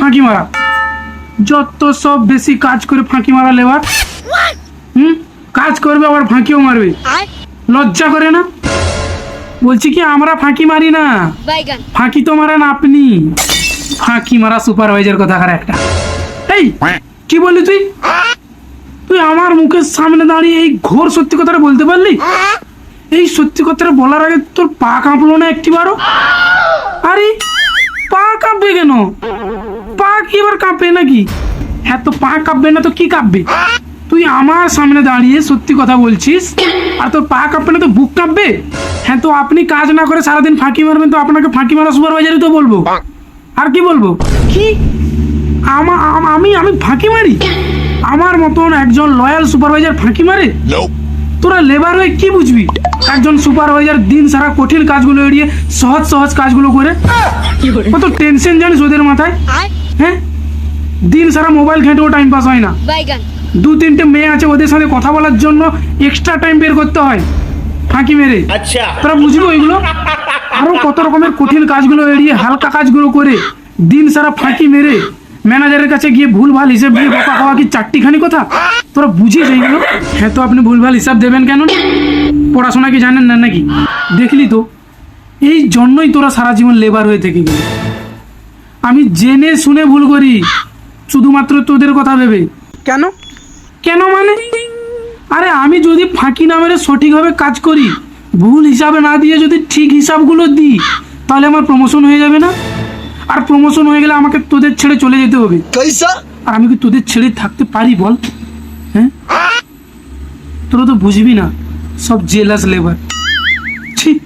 ফাঁকি মারা, যত সব বেশি কাজ করে ফাঁকি মারা লেবার। কাজ করবে আবার ফাঁকিও মারবে, লজ্জা করে না? বলছি কি আমরা ফাঁকি মারি না, ফাঁকি তো মারেন আপনি। ফাঁকি মারা সুপারভাইজার কথাকার একটা। এই কি বললি তুই? তুই আমার মুখের সামনে দাঁড়িয়ে এই ঘোর সত্যি কথাটা বলতে পারলি? এই সত্যি কথাটা বলার আগে তোর পা কাঁপলো না একটিবারও? আরে পা কাঁপবে কেন? পা কি এবার কাঁপবে নাকি? হ্যাঁ, তো পা কাঁপবে না তো কি কাঁপবে? তুই আমার সামনে দাঁড়িয়ে সত্যি কথা বলছিস আর তোর পা কাঁপবে না তো বুক কাঁপবে? হ্যাঁ, তো আপনি কাজ না করে সারাদিন ফাঁকি মারবেন, তো আপনাকে ফাঁকি মারা সুপারভাইজারই তো বলবো। আর কি বলবো? কি আমি আমি ফাঁকি মারি? আমার মতন একজন লয়াল সুপারভাইজার ফাঁকি মারে? তোরা লেবার হয়ে কি বুঝবি? একজন সুপারভাইজার দিন সারা কঠিন কাজগুলো এড়িয়ে সহজ সহজ কাজগুলো করে। কত টেনশন জানিস ওদের মাথায়? হ্যাঁ, দিন সারা মোবাইল ঘেঁটেও টাইম পাস হয় না। 2-3টে মেয়ে আছে, ওদের সাথে কথা বলার জন্য এক্সট্রা টাইম বের করতে হয় ফাঁকি মেরে। তোরা বুঝবি ওইগুলো? আরো কত রকমের কঠিন কাজগুলো এড়িয়ে হালকা কাজগুলো করে দিন সারা ফাঁকি মেরে ম্যানেজারের কাছে গিয়ে ভুলভাল হিসেব দিয়ে বকা খাওয়া কি চারটিখানি কথা? তোরা বুঝিস এইগুলো? হ্যাঁ, তো আপনি ভুলভাল হিসাব দেবেন কেন? পড়াশোনা কি জানেন না নাকি? দেখলি তো, এই জন্যই তোরা সারা জীবন লেবার হয়ে থেকে গেলি। আমি জেনে শুনে ভুল করি শুধুমাত্র তোদের কথা ভেবে। কেন? কেন মানে? আরে আমি যদি ফাঁকি না মেরে সঠিকভাবে কাজ করি, ভুল হিসাবে না দিয়ে যদি ঠিক হিসাবগুলো দিই, তাহলে আমার প্রমোশন হয়ে যাবে না? আর প্রমোশন হয়ে গেলে আমাকে তোদের ছেড়ে চলে যেতে হবে। আর আমি কি তোদের ছেড়ে থাকতে পারি বল? হ্যাঁ, তোরা তো বুঝবি না, সব জেলাস লেবার। ঠিক।